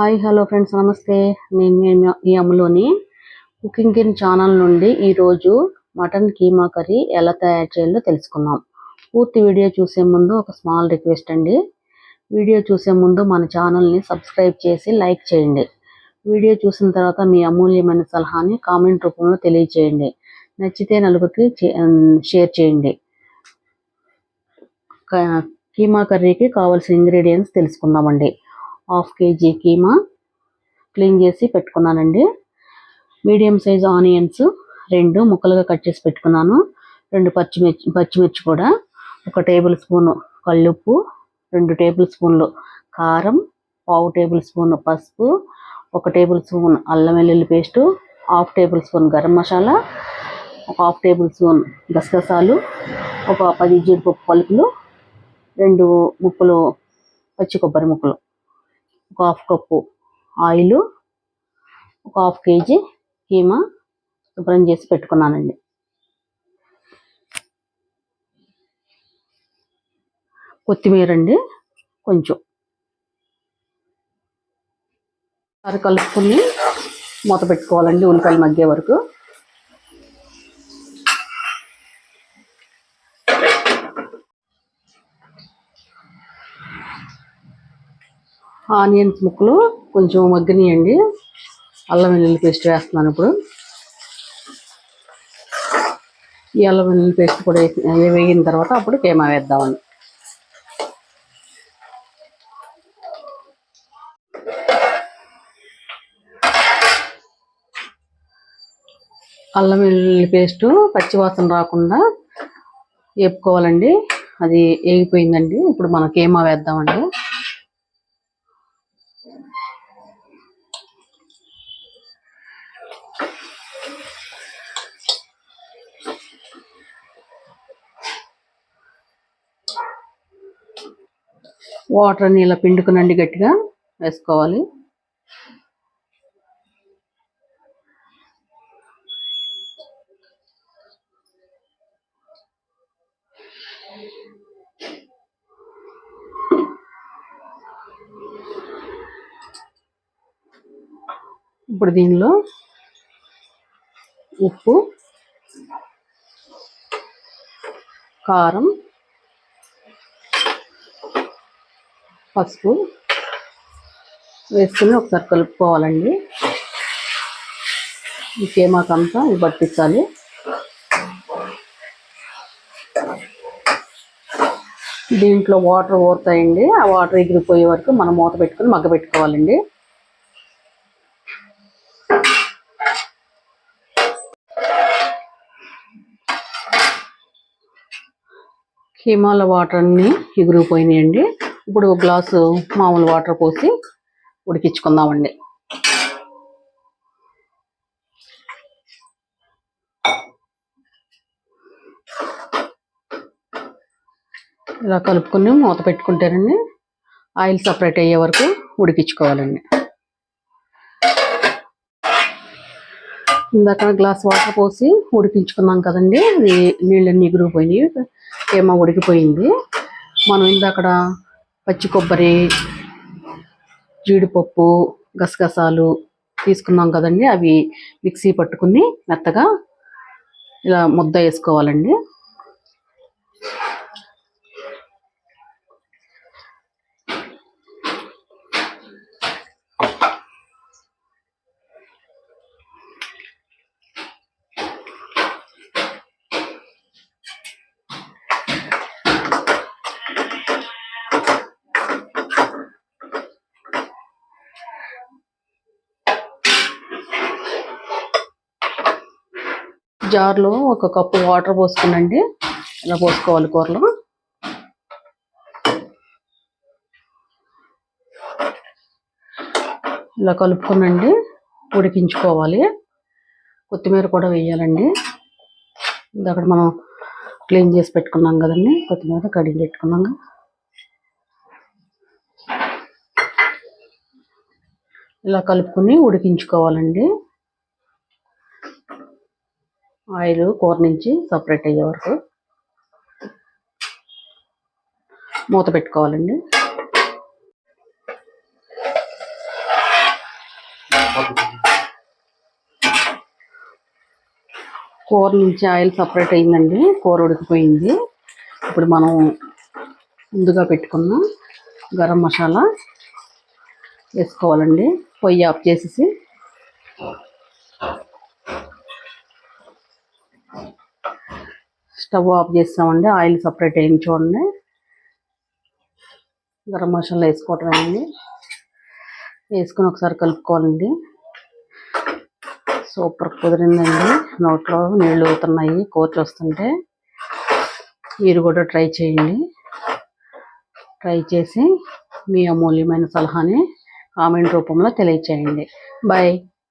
Hi hello friends, నమస్తే. నేను ఈ అమ్ములోని కుకింగ్ కిన్ ఛానల్ నుండి ఈరోజు మటన్ కీమా కర్రీ ఎలా తయారు చేయాలో తెలుసుకుందాం. పూర్తి వీడియో చూసే ముందు ఒక స్మాల్ రిక్వెస్ట్ అండి. వీడియో చూసే ముందు మన ఛానల్ని సబ్స్క్రైబ్ చేసి లైక్ చేయండి. వీడియో చూసిన తర్వాత మీ అమూల్యమైన సలహాని కామెంట్ రూపంలో తెలియచేయండి. నచ్చితే నలుగురికి షేర్ చేయండి. కీమా కర్రీకి కావాల్సిన ఇంగ్రీడియంట్స్ తెలుసుకుందామండి. 1/2 kg కీమా క్లీన్ చేసి పెట్టుకున్నానండి. మీడియం సైజ్ ఆనియన్స్ 2 ముక్కలుగా కట్ చేసి పెట్టుకున్నాను. 2 పచ్చిమిర్చి కూడా, 1 టేబుల్ స్పూన్ కల్లుప్పు, 2 టేబుల్ స్పూన్లు కారం, 1/2 టేబుల్ స్పూన్ పసుపు, 1 టేబుల్ స్పూన్ అల్లం వెల్లుల్లి paste, 1/2 table spoon garam masala, 1/2 table spoon గసగసాలు, 10 జీడిపప్పు పలుకులు, 2 ముక్కలు పచ్చి కొబ్బరి ముక్కలు, 1/2 కప్పు ఆయిల్, 1/2 kg కీమా శుభ్రం చేసి పెట్టుకున్నానండి. కొత్తిమీర అండి కొంచెం అది కలుపుకొని మూత పెట్టుకోవాలండి ఉల్లిపాయలు మగ్గే వరకు. ఆనియన్స్ ముక్కలు కొంచెం మగ్గనియండి. అల్లం వెల్లుల్లి పేస్ట్ వేస్తున్నాను ఇప్పుడు. ఈ అల్లం వెల్లుల్లి పేస్ట్ కూడా వేగిన తర్వాత అప్పుడు కీమా వేద్దామండి. అల్లం వెల్లుల్లి పేస్టు పచ్చివాసన రాకుండా వేపుకోవాలండి. అది వేగిపోయిందండి. ఇప్పుడు మనం కీమా వేద్దామండి. వాటర్ అని ఇలా పిండుకునండి, గట్టిగా వేసుకోవాలి. ఇప్పుడు దీనిలో ఉప్పు, కారం, పసుపు వేసుకుని ఒకసారి కలుపుకోవాలండి. ఈ కీమాకంతా ఇది పట్టించాలి. దీంట్లో వాటర్ ఊరుతాయండి. ఆ వాటర్ ఎగిరిపోయే వరకు మనం మూత పెట్టుకుని మగ్గ పెట్టుకోవాలండి. కీమాల వాటర్ అన్నీ ఎగిరిపోయినాయండి. ఇప్పుడు ఒక గ్లాసు మామూలు వాటర్ పోసి ఉడికించుకుందామండి. ఇలా కలుపుకొని మూత పెట్టుకుంటేనండి ఆయిల్ సపరేట్ అయ్యే వరకు ఉడికించుకోవాలండి. ఇందాక గ్లాస్ వాటర్ పోసి ఉడికించుకున్నాం కదండి, అది నీళ్ళన్నీ ఎగిరిపోయినాయి, కీమా ఉడికిపోయింది. మనం ఇందాక పచ్చి కొబ్బరి, జీడిపప్పు, గసగసాలు తీసుకున్నాం కదండి, అవి మిక్సీ పట్టుకుని మెత్తగా ఇలా ముద్ద వేసుకోవాలండి. జార్లో 1 కప్పు వాటర్ పోసుకునండి. ఇలా పోసుకోవాలి కూరలో. ఇలా కలుపుకునండి ఉడికించుకోవాలి. కొత్తిమీర కూడా వేయాలండి. ఇందాక మనం క్లీన్ చేసి పెట్టుకున్నాం కదండి, కొత్తిమీర కడిగి పెట్టుకున్నాం. ఇలా కలుపుకొని ఉడికించుకోవాలండి. ఆయిల్ కూర నుంచి సపరేట్ అయ్యే వరకు మూత పెట్టుకోవాలండి. కూర నుంచి ఆయిల్ సపరేట్ అయిందండి. కూర ఉడికిపోయింది. ఇప్పుడు మనం ముందుగా పెట్టుకున్న గరం మసాలా వేసుకోవాలండి. పొయ్యి ఆఫ్ చేసేసి స్టవ్ ఆఫ్ చేస్తామండి. ఆయిల్ సపరేట్ అయింది చూడండి. గరం మసాలా వేసుకోవటమేనండి. వేసుకొని ఒకసారి కలుపుకోవాలండి. సూపర్ కుదిరిందండి. నోట్లో నీళ్ళు అవుతున్నాయి కూర చూస్తుంటే. మీరు కూడా ట్రై చేయండి. ట్రై చేసి మీ అమూల్యమైన సలహాని కామెంట్ రూపంలో తెలియచేయండి. బాయ్.